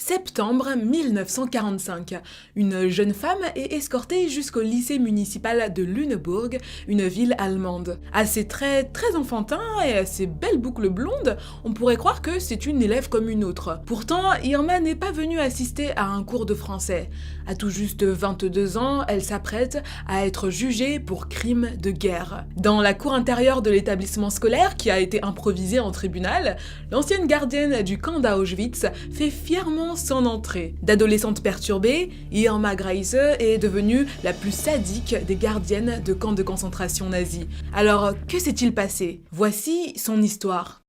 Septembre 1945. Une jeune femme est escortée jusqu'au lycée municipal de Lüneburg, une ville allemande. À ses traits très enfantins et à ses belles boucles blondes, on pourrait croire que c'est une élève comme une autre. Pourtant, Irma n'est pas venue assister à un cours de français. À tout juste 22 ans, elle s'apprête à être jugée pour crime de guerre. Dans la cour intérieure de l'établissement scolaire, qui a été improvisée en tribunal, l'ancienne gardienne du camp d'Auschwitz fait fièrement son entrée. D'adolescente perturbée, Irma Greise est devenue la plus sadique des gardiennes de camps de concentration nazis. Alors, que s'est-il passé? Voici son histoire.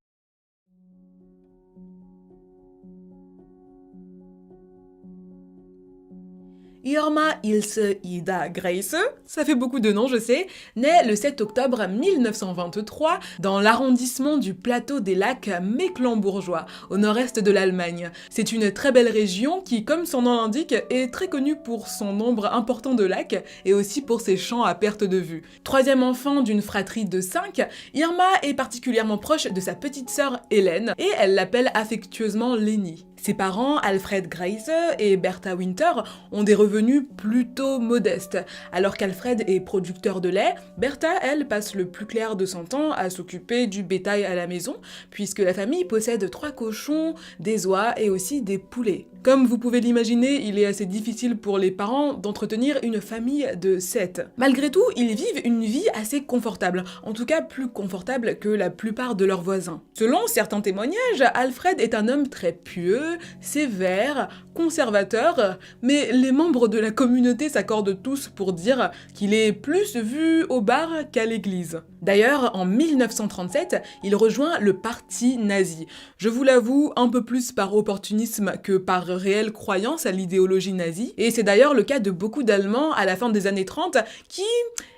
Irma Ilse Ida Greise, ça fait beaucoup de noms je sais, naît le 7 octobre 1923 dans l'arrondissement du plateau des lacs mecklembourgeois, au nord-est de l'Allemagne. C'est une très belle région qui, comme son nom l'indique, est très connue pour son nombre important de lacs et aussi pour ses champs à perte de vue. Troisième enfant d'une fratrie de 5, Irma est particulièrement proche de sa petite sœur Hélène et elle l'appelle affectueusement Leni. Ses parents, Alfred Greise et Bertha Winter, ont des revenus plutôt modestes. Alors qu'Alfred est producteur de lait, Bertha, elle, passe le plus clair de son temps à s'occuper du bétail à la maison, puisque la famille possède 3 cochons, des oies et aussi des poulets. Comme vous pouvez l'imaginer, il est assez difficile pour les parents d'entretenir une famille de 7. Malgré tout, ils vivent une vie assez confortable, en tout cas plus confortable que la plupart de leurs voisins. Selon certains témoignages, Alfred est un homme très pieux, sévère, conservateur, mais les membres de la communauté s'accordent tous pour dire qu'il est plus vu au bar qu'à l'église. D'ailleurs, en 1937, il rejoint le parti nazi. Je vous l'avoue, un peu plus par opportunisme que par réelle croyance à l'idéologie nazie, et c'est d'ailleurs le cas de beaucoup d'Allemands à la fin des années 30 qui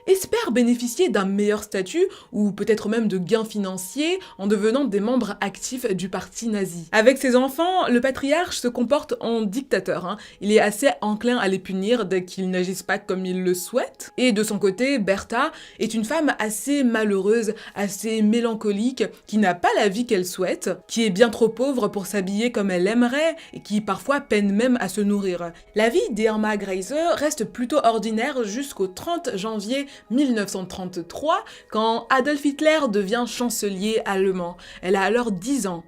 espèrent bénéficier d'un meilleur statut ou peut-être même de gains financiers en devenant des membres actifs du parti nazi. Avec ses enfants, le patriarche se comporte en dictateur. Il est assez enclin à les punir dès qu'ils n'agissent pas comme il le souhaite. Et de son côté, Bertha est une femme assez malheureuse, assez mélancolique, qui n'a pas la vie qu'elle souhaite, qui est bien trop pauvre pour s'habiller comme elle aimerait et qui parfois peine même à se nourrir. La vie d'Irma Greise reste plutôt ordinaire jusqu'au 30 janvier 1933, quand Adolf Hitler devient chancelier allemand. Elle a alors 10 ans.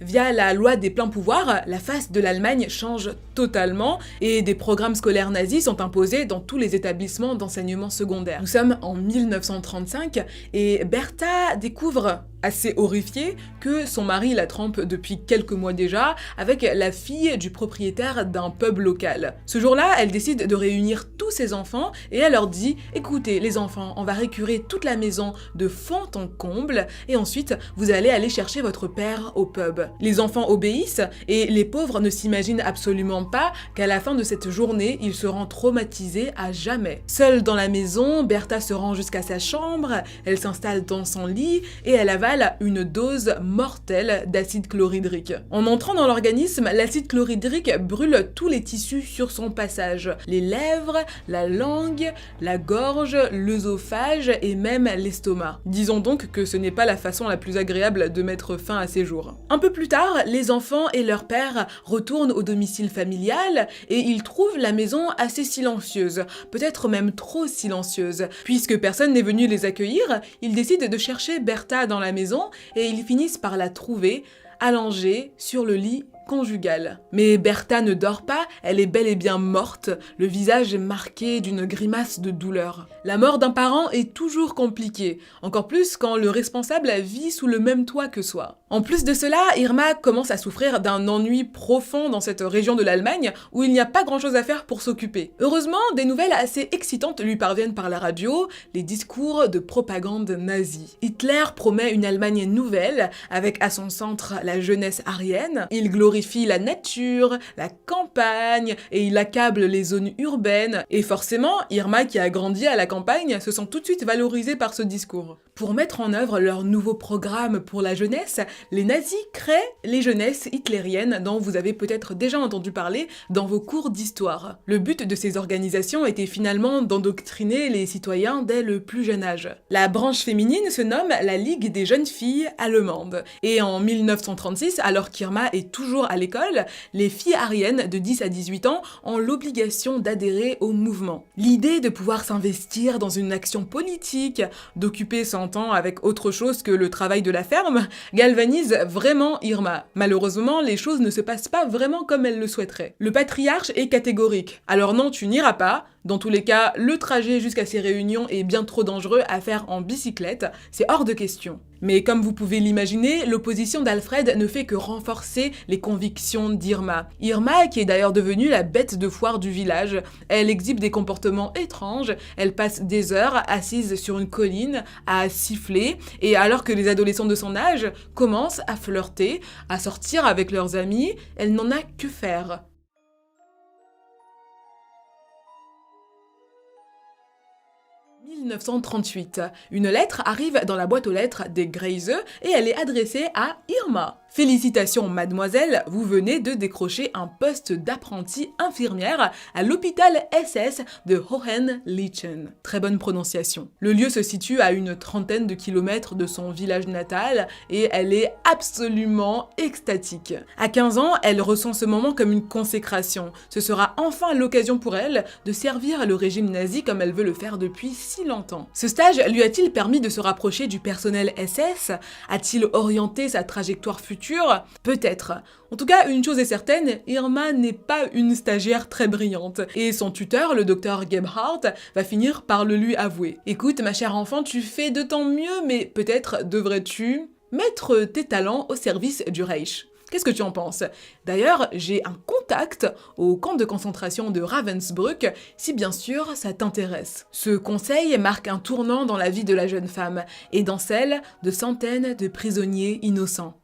Via la loi des pleins pouvoirs, la face de l'Allemagne change totalement et des programmes scolaires nazis sont imposés dans tous les établissements d'enseignement secondaire. Nous sommes en 1935 et Bertha découvre, assez horrifiée, que son mari la trompe depuis quelques mois déjà avec la fille du propriétaire d'un pub local. Ce jour-là, elle décide de réunir tous ses enfants et elle leur dit « Écoutez les enfants, on va récurer toute la maison de fond en comble et ensuite vous allez aller chercher votre père au pub. » Les enfants obéissent et les pauvres ne s'imaginent absolument pas qu'à la fin de cette journée, ils seront traumatisés à jamais. Seule dans la maison, Bertha se rend jusqu'à sa chambre, elle s'installe dans son lit et elle avale une dose mortelle d'acide chlorhydrique. En entrant dans l'organisme, l'acide chlorhydrique brûle tous les tissus sur son passage. Les lèvres, la langue, la gorge, l'œsophage et même l'estomac. Disons donc que ce n'est pas la façon la plus agréable de mettre fin à ces jours. Un peu plus tard, les enfants et leur père retournent au domicile familial et ils trouvent la maison assez silencieuse, peut-être même trop silencieuse. Puisque personne n'est venu les accueillir, ils décident de chercher Bertha dans la maison et ils finissent par la trouver allongée sur le lit conjugale. Mais Bertha ne dort pas, elle est bel et bien morte, le visage est marqué d'une grimace de douleur. La mort d'un parent est toujours compliquée, encore plus quand le responsable vit sous le même toit que soi. En plus de cela, Irma commence à souffrir d'un ennui profond dans cette région de l'Allemagne où il n'y a pas grand-chose à faire pour s'occuper. Heureusement, des nouvelles assez excitantes lui parviennent par la radio, les discours de propagande nazie. Hitler promet une Allemagne nouvelle, avec à son centre la jeunesse aryenne, il glorifie glorifie la nature, la campagne, et il accable les zones urbaines. Et forcément, Irma, qui a grandi à la campagne, se sent tout de suite valorisée par ce discours. Pour mettre en œuvre leur nouveau programme pour la jeunesse, les nazis créent les jeunesses hitlériennes dont vous avez peut-être déjà entendu parler dans vos cours d'histoire. Le but de ces organisations était finalement d'endoctriner les citoyens dès le plus jeune âge. La branche féminine se nomme la Ligue des jeunes filles allemandes. Et en 1936, alors qu'Irma est toujours à l'école, les filles aryennes de 10 à 18 ans ont l'obligation d'adhérer au mouvement. L'idée de pouvoir s'investir dans une action politique, d'occuper son temps avec autre chose que le travail de la ferme, galvanise vraiment Irma. Malheureusement, les choses ne se passent pas vraiment comme elle le souhaiterait. Le patriarche est catégorique. Alors non, tu n'iras pas. Dans tous les cas, le trajet jusqu'à ces réunions est bien trop dangereux à faire en bicyclette, c'est hors de question. Mais comme vous pouvez l'imaginer, l'opposition d'Alfred ne fait que renforcer les convictions d'Irma. Irma, qui est d'ailleurs devenue la bête de foire du village, elle exhibe des comportements étranges, elle passe des heures assise sur une colline à siffler, et alors que les adolescents de son âge commencent à flirter, à sortir avec leurs amis, elle n'en a que faire. « 1938. Une lettre arrive dans la boîte aux lettres des Greyse et elle est adressée à Irma. Félicitations mademoiselle, vous venez de décrocher un poste d'apprentie infirmière à l'hôpital SS de Hohenlychen. Très bonne prononciation. Le lieu se situe à une trentaine de kilomètres de son village natal et elle est absolument extatique. À 15 ans, elle ressent ce moment comme une consécration. Ce sera enfin l'occasion pour elle de servir le régime nazi comme elle veut le faire depuis si longtemps. Ce stage lui a-t-il permis de se rapprocher du personnel SS? A-t-il orienté sa trajectoire future? Peut-être. En tout cas, une chose est certaine, Irma n'est pas une stagiaire très brillante. Et son tuteur, le docteur Gebhardt, va finir par le lui avouer. Écoute, ma chère enfant, tu fais de ton mieux, mais peut-être devrais-tu mettre tes talents au service du Reich. Qu'est-ce que tu en penses? D'ailleurs, j'ai un contact au camp de concentration de Ravensbrück, si bien sûr ça t'intéresse. Ce conseil marque un tournant dans la vie de la jeune femme, et dans celle de centaines de prisonniers innocents.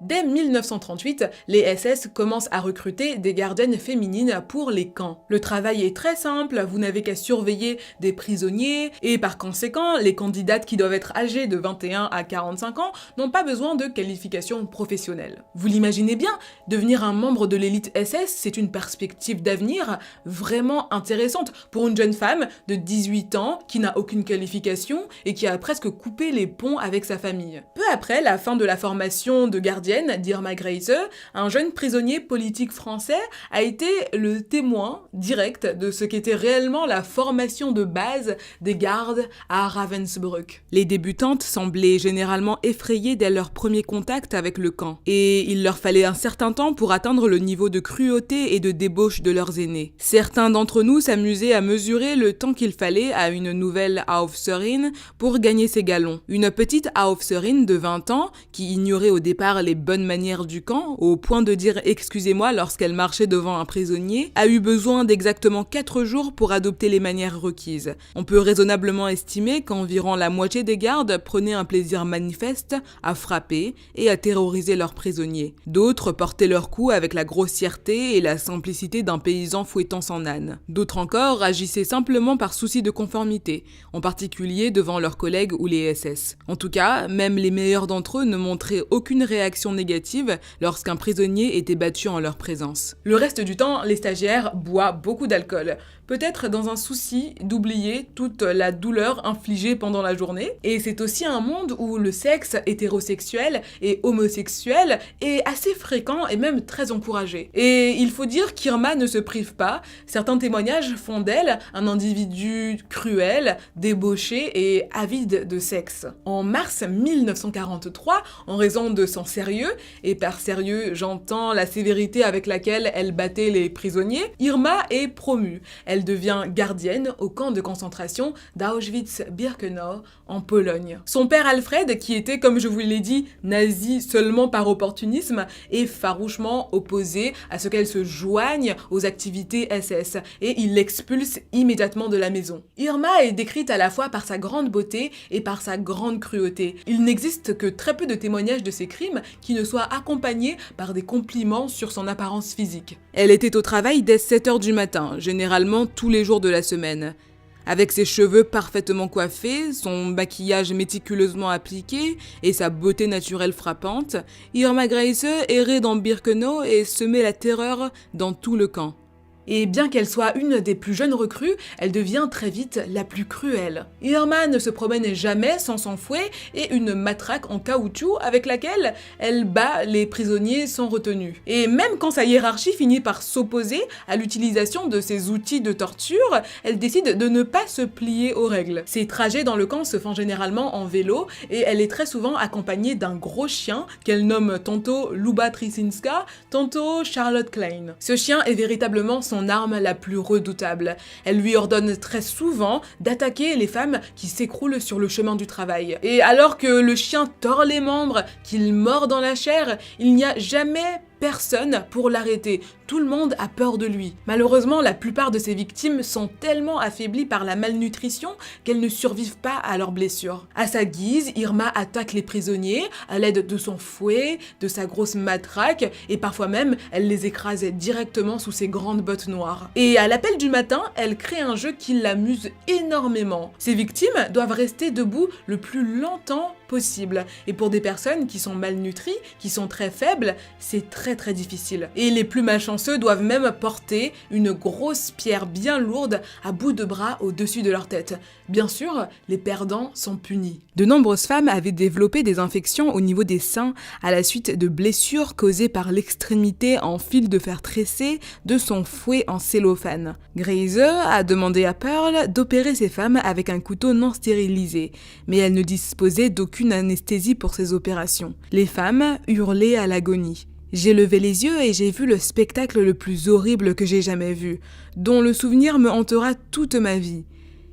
Dès 1938, les SS commencent à recruter des gardiennes féminines pour les camps. Le travail est très simple, vous n'avez qu'à surveiller des prisonniers et par conséquent, les candidates qui doivent être âgées de 21 à 45 ans n'ont pas besoin de qualification professionnelle. Vous l'imaginez bien, devenir un membre de l'élite SS, c'est une perspective d'avenir vraiment intéressante pour une jeune femme de 18 ans qui n'a aucune qualification et qui a presque coupé les ponts avec sa famille. Peu après la fin de la formation de gardienne d'Irma Greyse, un jeune prisonnier politique français a été le témoin direct de ce qu'était réellement la formation de base des gardes à Ravensbrück. Les débutantes semblaient généralement effrayées dès leur premier contact avec le camp, et il leur fallait un certain temps pour atteindre le niveau de cruauté et de débauche de leurs aînés. Certains d'entre nous s'amusaient à mesurer le temps qu'il fallait à une nouvelle Aufseherin pour gagner ses galons. Une petite Aufseherin de 20 ans, qui ignorait au départ les bonnes manières du camp, au point de dire excusez-moi lorsqu'elle marchait devant un prisonnier, a eu besoin d'exactement 4 jours pour adopter les manières requises. On peut raisonnablement estimer qu'environ la moitié des gardes prenaient un plaisir manifeste à frapper et à terroriser leurs prisonniers. D'autres portaient leurs coups avec la grossièreté et la simplicité d'un paysan fouettant son âne. D'autres encore agissaient simplement par souci de conformité, en particulier devant leurs collègues ou les SS. En tout cas, même les meilleurs d'entre eux ne montraient aucune réaction négative lorsqu'un prisonnier était battu en leur présence. Le reste du temps, les stagiaires boivent beaucoup d'alcool, peut-être dans un souci d'oublier toute la douleur infligée pendant la journée. Et c'est aussi un monde où le sexe hétérosexuel et homosexuel est assez fréquent et même très encouragé. Et il faut dire qu'Irma ne se prive pas, certains témoignages font d'elle un individu cruel, débauché et avide de sexe. En mars 1943, en raison de son sérieux, et par sérieux j'entends la sévérité avec laquelle elle battait les prisonniers, Irma est promue. Elle elle devient gardienne au camp de concentration d'Auschwitz-Birkenau en Pologne. Son père Alfred, qui était, comme je vous l'ai dit, nazi seulement par opportunisme, est farouchement opposé à ce qu'elle se joigne aux activités SS et il l'expulse immédiatement de la maison. Irma est décrite à la fois par sa grande beauté et par sa grande cruauté. Il n'existe que très peu de témoignages de ses crimes qui ne soient accompagnés par des compliments sur son apparence physique. Elle était au travail dès 7h du matin, généralement tous les jours de la semaine. Avec ses cheveux parfaitement coiffés, son maquillage méticuleusement appliqué et sa beauté naturelle frappante, Irma Grese errait dans Birkenau et semait la terreur dans tout le camp. Et bien qu'elle soit une des plus jeunes recrues, elle devient très vite la plus cruelle. Irma ne se promène jamais sans son fouet et une matraque en caoutchouc avec laquelle elle bat les prisonniers sans retenue. Et même quand sa hiérarchie finit par s'opposer à l'utilisation de ces outils de torture, elle décide de ne pas se plier aux règles. Ses trajets dans le camp se font généralement en vélo et elle est très souvent accompagnée d'un gros chien qu'elle nomme tantôt Luba Trisinska, tantôt Charlotte Klein. Ce chien est véritablement son arme la plus redoutable. Elle lui ordonne très souvent d'attaquer les femmes qui s'écroulent sur le chemin du travail. Et alors que le chien tord les membres, qu'il mord dans la chair, il n'y a jamais personne pour l'arrêter. Tout le monde a peur de lui. Malheureusement, la plupart de ses victimes sont tellement affaiblies par la malnutrition qu'elles ne survivent pas à leurs blessures. À sa guise, Irma attaque les prisonniers à l'aide de son fouet, de sa grosse matraque et parfois même elle les écrase directement sous ses grandes bottes noires. Et à l'appel du matin, elle crée un jeu qui l'amuse énormément. Ses victimes doivent rester debout le plus longtemps possible. Et pour des personnes qui sont malnutries, qui sont très faibles, c'est très difficile. Et les plus malchanceux doivent même porter une grosse pierre bien lourde à bout de bras au-dessus de leur tête. Bien sûr, les perdants sont punis. De nombreuses femmes avaient développé des infections au niveau des seins à la suite de blessures causées par l'extrémité en fil de fer tressé de son fouet en cellophane. Grese a demandé à Pearl d'opérer ces femmes avec un couteau non stérilisé, mais elle ne disposait d'aucune anesthésie pour ces opérations. Les femmes hurlaient à l'agonie. J'ai levé les yeux et j'ai vu le spectacle le plus horrible que j'ai jamais vu, dont le souvenir me hantera toute ma vie.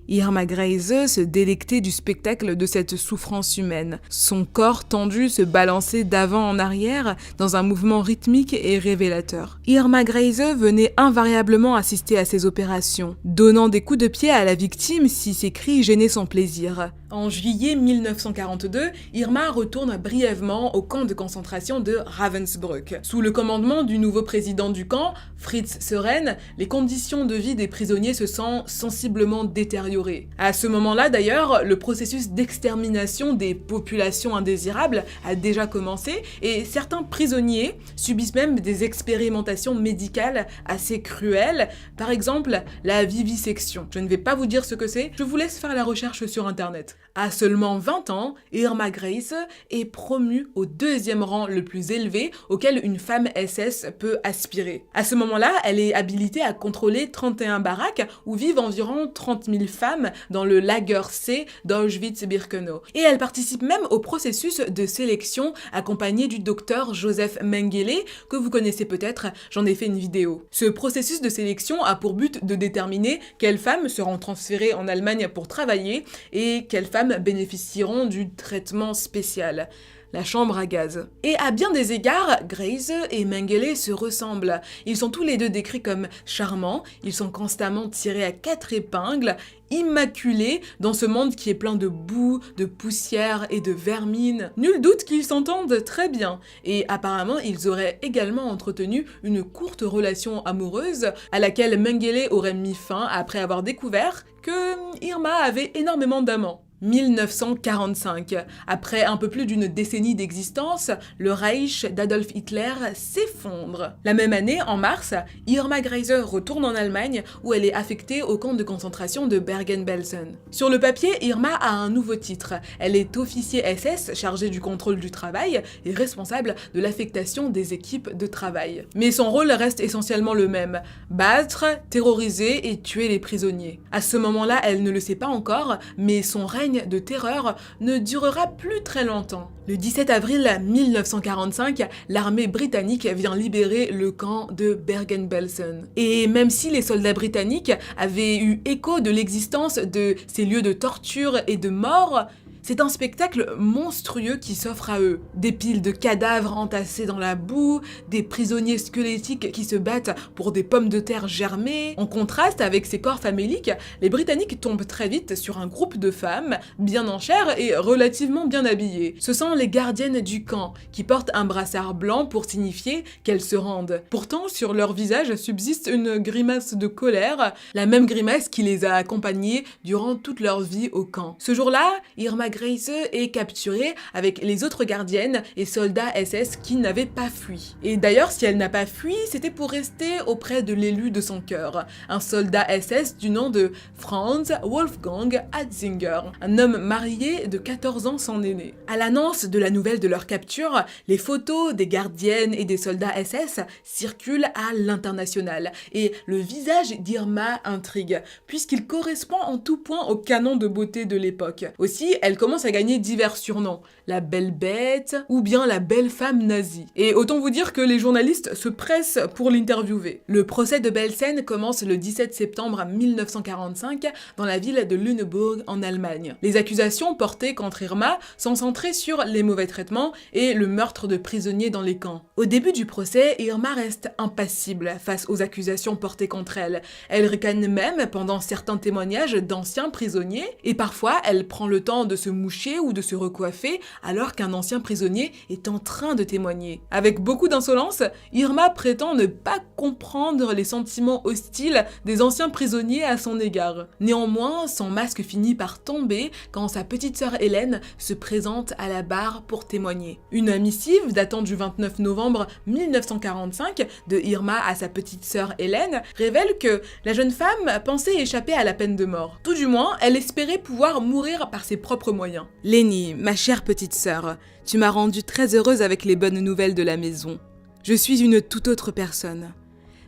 Irma Grese se délectait du spectacle de cette souffrance humaine. Son corps tendu se balançait d'avant en arrière dans un mouvement rythmique et révélateur. Irma Grese venait invariablement assister à ces opérations, donnant des coups de pied à la victime si ses cris gênaient son plaisir. En juillet 1942, Irma retourne brièvement au camp de concentration de Ravensbrück. Sous le commandement du nouveau président du camp, Fritz Sören, les conditions de vie des prisonniers se sont sensiblement détériorées. À ce moment-là d'ailleurs, le processus d'extermination des populations indésirables a déjà commencé et certains prisonniers subissent même des expérimentations médicales assez cruelles, par exemple la vivisection. Je ne vais pas vous dire ce que c'est, je vous laisse faire la recherche sur internet. À seulement 20 ans, Irma Grese est promue au 2e rang le plus élevé auquel une femme SS peut aspirer. À ce moment-là, elle est habilitée à contrôler 31 baraques où vivent environ 30 000 femmes dans le Lager C d'Auschwitz-Birkenau. Et elle participe même au processus de sélection accompagné du docteur Joseph Mengele, que vous connaissez peut-être, j'en ai fait une vidéo. Ce processus de sélection a pour but de déterminer quelles femmes seront transférées en Allemagne pour travailler et quelles femmes bénéficieront du traitement spécial, la chambre à gaz. Et à bien des égards, Grese et Mengele se ressemblent. Ils sont tous les deux décrits comme charmants, ils sont constamment tirés à 4 épingles, immaculés dans ce monde qui est plein de boue, de poussière et de vermine. Nul doute qu'ils s'entendent très bien. Et apparemment, ils auraient également entretenu une courte relation amoureuse à laquelle Mengele aurait mis fin après avoir découvert que Irma avait énormément d'amants. 1945. Après un peu plus d'une décennie d'existence, le Reich d'Adolf Hitler s'effondre. La même année, en mars, Irma Grese retourne en Allemagne où elle est affectée au camp de concentration de Bergen-Belsen. Sur le papier, Irma a un nouveau titre. Elle est officier SS chargée du contrôle du travail et responsable de l'affectation des équipes de travail. Mais son rôle reste essentiellement le même, battre, terroriser et tuer les prisonniers. À ce moment-là, elle ne le sait pas encore, mais son rêve règne de terreur ne durera plus très longtemps. Le 17 avril 1945, l'armée britannique vient libérer le camp de Bergen-Belsen. Et même si les soldats britanniques avaient eu écho de l'existence de ces lieux de torture et de mort, c'est un spectacle monstrueux qui s'offre à eux. Des piles de cadavres entassés dans la boue, des prisonniers squelettiques qui se battent pour des pommes de terre germées. En contraste avec ces corps faméliques, les Britanniques tombent très vite sur un groupe de femmes, bien en chair et relativement bien habillées. Ce sont les gardiennes du camp, qui portent un brassard blanc pour signifier qu'elles se rendent. Pourtant, sur leur visage subsiste une grimace de colère, la même grimace qui les a accompagnées durant toute leur vie au camp. Ce jour-là, Irma Grayse est capturée avec les autres gardiennes et soldats SS qui n'avaient pas fui. Et d'ailleurs, si elle n'a pas fui, c'était pour rester auprès de l'élu de son cœur, un soldat SS du nom de Franz Wolfgang Hatzinger, un homme marié de 14 ans sans aîné. À l'annonce de la nouvelle de leur capture, les photos des gardiennes et des soldats SS circulent à l'international et le visage d'Irma intrigue, puisqu'il correspond en tout point au canon de beauté de l'époque. Aussi, elle commence à gagner divers surnoms, la belle bête ou bien la belle femme nazie. Et autant vous dire que les journalistes se pressent pour l'interviewer. Le procès de Belsen commence le 17 septembre 1945 dans la ville de Lüneburg en Allemagne. Les accusations portées contre Irma sont centrées sur les mauvais traitements et le meurtre de prisonniers dans les camps. Au début du procès, Irma reste impassible face aux accusations portées contre elle. Elle ricane même pendant certains témoignages d'anciens prisonniers et parfois elle prend le temps de se moucher ou de se recoiffer alors qu'un ancien prisonnier est en train de témoigner. Avec beaucoup d'insolence, Irma prétend ne pas comprendre les sentiments hostiles des anciens prisonniers à son égard. Néanmoins, son masque finit par tomber quand sa petite sœur Hélène se présente à la barre pour témoigner. Une missive datant du 29 novembre 1945 de Irma à sa petite sœur Hélène révèle que la jeune femme pensait échapper à la peine de mort. Tout du moins, elle espérait pouvoir mourir par ses propres moyens. Lénie, ma chère petite sœur, tu m'as rendue très heureuse avec les bonnes nouvelles de la maison. Je suis une toute autre personne.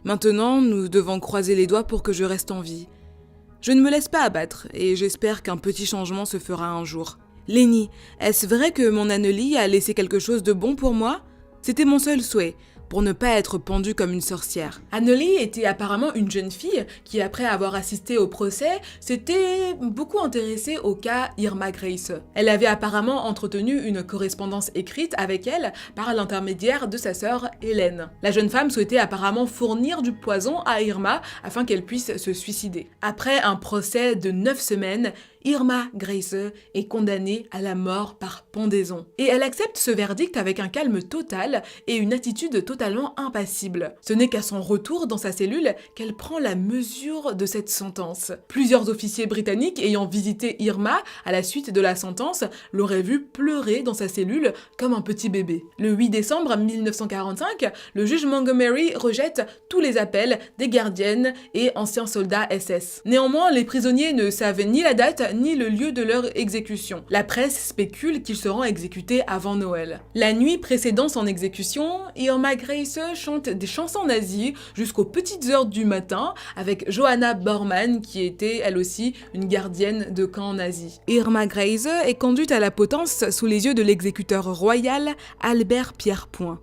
Maintenant, nous devons croiser les doigts pour que je reste en vie. Je ne me laisse pas abattre et j'espère qu'un petit changement se fera un jour. Lénie, est-ce vrai que mon Annelie a laissé quelque chose de bon pour moi ? C'était mon seul souhait, pour ne pas être pendue comme une sorcière. Annelie était apparemment une jeune fille qui, après avoir assisté au procès, s'était beaucoup intéressée au cas Irma Grayse. Elle avait apparemment entretenu une correspondance écrite avec elle par l'intermédiaire de sa sœur Hélène. La jeune femme souhaitait apparemment fournir du poison à Irma afin qu'elle puisse se suicider. Après un procès de 9 semaines, Irma Grayse est condamnée à la mort par pendaison. Et elle accepte ce verdict avec un calme total et une attitude totalement impassible. Ce n'est qu'à son retour dans sa cellule qu'elle prend la mesure de cette sentence. Plusieurs officiers britanniques ayant visité Irma à la suite de la sentence l'auraient vue pleurer dans sa cellule comme un petit bébé. Le 8 décembre 1945, le juge Montgomery rejette tous les appels des gardiennes et anciens soldats SS. Néanmoins, les prisonniers ne savent ni la date ni le lieu de leur exécution. La presse spécule qu'ils seront exécutés avant Noël. La nuit précédant son exécution, Irma Grayse chante des chansons nazies jusqu'aux petites heures du matin avec Johanna Bormann qui était elle aussi une gardienne de camp nazi. Irma Grayse est conduite à la potence sous les yeux de l'exécuteur royal Albert Pierrepoint.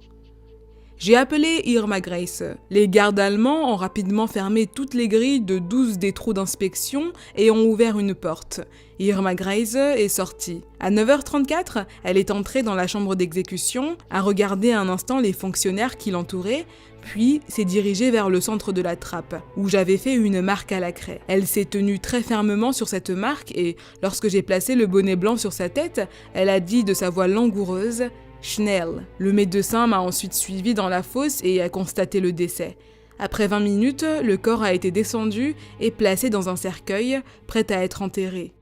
J'ai appelé Irma Grayse. Les gardes allemands ont rapidement fermé toutes les grilles de 12 des trous d'inspection et ont ouvert une porte. Irma Grayse est sortie. À 9h34, elle est entrée dans la chambre d'exécution, a regardé un instant les fonctionnaires qui l'entouraient, puis s'est dirigée vers le centre de la trappe, où j'avais fait une marque à la craie. Elle s'est tenue très fermement sur cette marque et, lorsque j'ai placé le bonnet blanc sur sa tête, elle a dit de sa voix langoureuse « Schnell ». Le médecin m'a ensuite suivi dans la fosse et a constaté le décès. Après 20 minutes, le corps a été descendu et placé dans un cercueil, prêt à être enterré.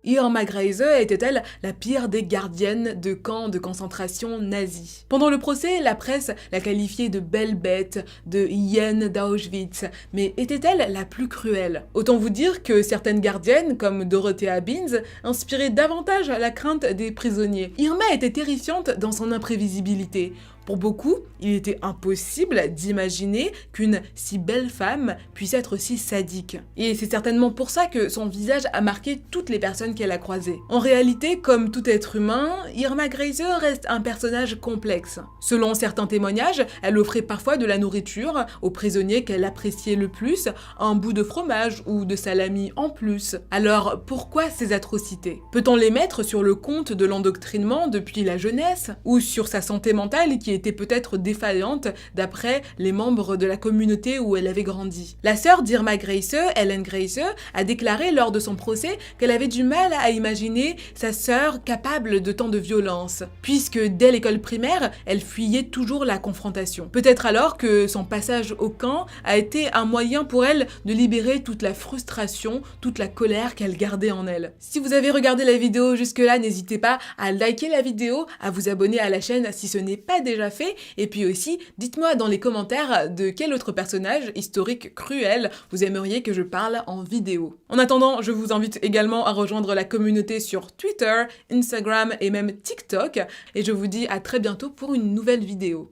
Irma Grayse était-elle la pire des gardiennes de camps de concentration nazis? Pendant le procès, la presse la qualifiait de belle bête, de hyène d'Auschwitz, mais était-elle la plus cruelle? Autant vous dire que certaines gardiennes, comme Dorothea Binz, inspiraient davantage la crainte des prisonniers. Irma était terrifiante dans son imprévisibilité. Pour beaucoup, il était impossible d'imaginer qu'une si belle femme puisse être si sadique. Et c'est certainement pour ça que son visage a marqué toutes les personnes qu'elle a croisées. En réalité, comme tout être humain, Irma Greyse reste un personnage complexe. Selon certains témoignages, elle offrait parfois de la nourriture aux prisonniers qu'elle appréciait le plus, un bout de fromage ou de salami en plus. Alors, pourquoi ces atrocités? Peut-on les mettre sur le compte de l'endoctrinement depuis la jeunesse? Ou sur sa santé mentale qui était peut-être défaillante d'après les membres de la communauté où elle avait grandi? La sœur d'Irma Greyse, Ellen Greyse, a déclaré lors de son procès qu'elle avait du mal à imaginer sa sœur capable de tant de violence, puisque dès l'école primaire, elle fuyait toujours la confrontation. Peut-être alors que son passage au camp a été un moyen pour elle de libérer toute la frustration, toute la colère qu'elle gardait en elle. Si vous avez regardé la vidéo jusque-là, n'hésitez pas à liker la vidéo, à vous abonner à la chaîne si ce n'est pas déjà fait, et puis aussi, dites-moi dans les commentaires de quel autre personnage historique cruel vous aimeriez que je parle en vidéo. En attendant, je vous invite également à rejoindre la communauté sur Twitter, Instagram et même TikTok, et je vous dis à très bientôt pour une nouvelle vidéo.